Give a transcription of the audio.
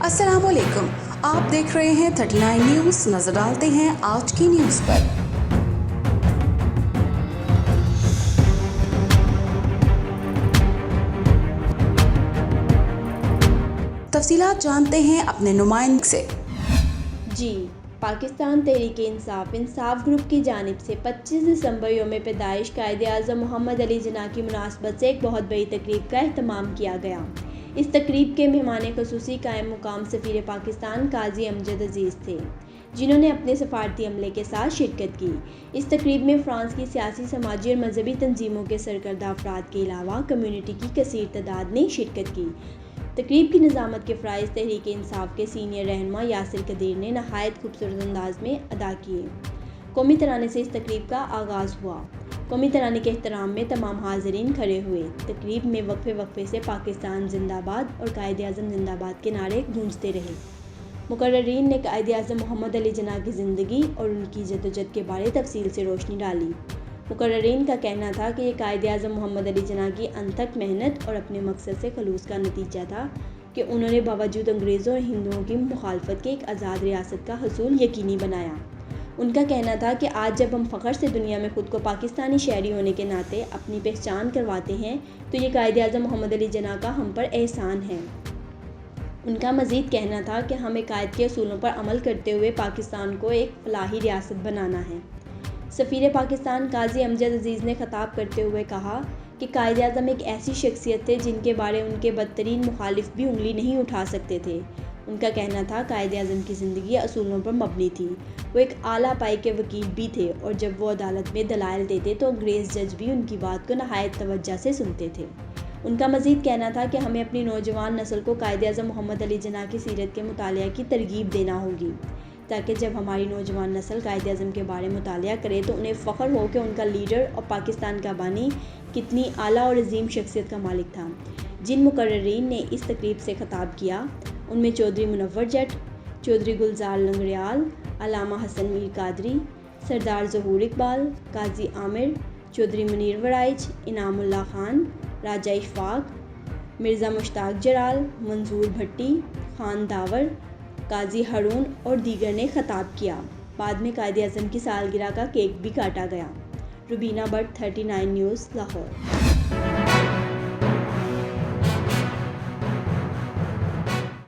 अस्सलाम वालेकुम, आप देख रहे हैं 39 न्यूज़। नजर डालते हैं आज की न्यूज़ पर। तफसीलात जानते हैं अपने नुमाइंदे से। जी, पाकिस्तान तहरीक इंसाफ ग्रुप की जानिब से 25 दिसंबर यौम पैदाइश कायद-ए-आज़म मोहम्मद अली जिन्ना की मुनासबत से एक बहुत बड़ी तकरीब का एहतमाम किया गया। इस तकरीब के मेहमान ख़ुसूसी कायम मुकाम सफ़ीर पाकिस्तान काजी अमजद अज़ीज़ थे, जिन्होंने अपने सफारती अमले के साथ शिरकत की। इस तकरीब में फ़्रांस की सियासी, समाजी और मजहबी तंजीमों के सरकर्दा अफराद के अलावा कम्यूनिटी की कसीर तादाद ने शिरकत की। तकरीब की निज़ामत के फ़राइज़ तहरीक इंसाफ के सीनियर रहनुमा यासिर कदीर ने नहायत खूबसूरत अंदाज में अदा किए। कौमी तराने से इस तकरीब का आगाज़ हुआ। कौमी तराने के एहतराम में तमाम हाज़रीन खड़े हुए। तकरीब में वक्फे से पाकिस्तान जिंदाबाद और कायद-ए-आज़म जिंदाबाद के नारे गूंजते रहे। मुकर्ररीन ने कायद-ए-आज़म मोहम्मद अली जिन्ना की ज़िंदगी और उनकी जद्दोजहद के बारे तफसील से रोशनी डाली। मुकर्ररीन का कहना था कि ये कायद-ए-आज़म मोहम्मद अली जिन्ना की अनथक मेहनत और अपने मकसद से खलूस का नतीजा था कि उन्होंने बावजूद अंग्रेज़ों और हिंदुओं की मुखालफत के एक आज़ाद रियासत का हसूल यकीनी बनाया। उनका कहना था कि आज जब हम फ़ख्र से दुनिया में ख़ुद को पाकिस्तानी शहरी होने के नाते अपनी पहचान करवाते हैं तो ये कायद-ए-आज़म मोहम्मद अली जिन्ना का हम पर एहसान है। उनका मज़ीद कहना था कि हमें कायद के असूलों पर अमल करते हुए पाकिस्तान को एक फलाही रियासत बनाना है। सफ़ीर पाकिस्तान काजी अमजद अज़ीज़ ने ख़िताब करते हुए कहा कि कायद-ए-आज़म एक ऐसी शख्सियत थे जिनके बारे उनके बदतरीन मुखालिफ भी उंगली नहीं उठा सकते थे। उनका कहना था कायद-ए-आज़म की ज़िंदगी असूलों पर मबनी थी। वो एक आला पाई के वकील भी थे और जब वो अदालत में दलाइल देते तो अंग्रेज़ जज भी उनकी बात को नहायत तवज्जो से सुनते थे। उनका मज़ीद कहना था कि हमें अपनी नौजवान नस्ल को कायद-ए-आज़म मोहम्मद अली जिन्ना की सीरत के मुतालिया की तरगीब देना होगी, ताकि जब हमारी नौजवान नस्ल कायद-ए-आज़म के बारे में मुतालिया करे तो उन्हें फ़ख्र हो कि उनका लीडर और पाकिस्तान का बानी कितनी आला और अजीम शख्सियत का मालिक था। जिन मुकर्ररीन ने इस तकरीब से ख़िताब किया उनमें चौधरी मुनव्वर जट, चौधरी गुलजार लंगड़ियाल, अल्लामा हसन मीर कादरी, सरदार ज़हूर इकबाल, काजी आमिर, चौधरी मुनीर वराइच, इनामुल्लाह खान, राजा इशफाक, मिर्ज़ा मुश्ताक जलाल, मंसूर भट्टी, खान दावर, काजी हारून और दीगर ने ख़िताब किया। बाद में कायद-ए-आज़म की सालगिरह का केक भी काटा गया। रुबीना भट्ट, 39 न्यूज़, लाहौर।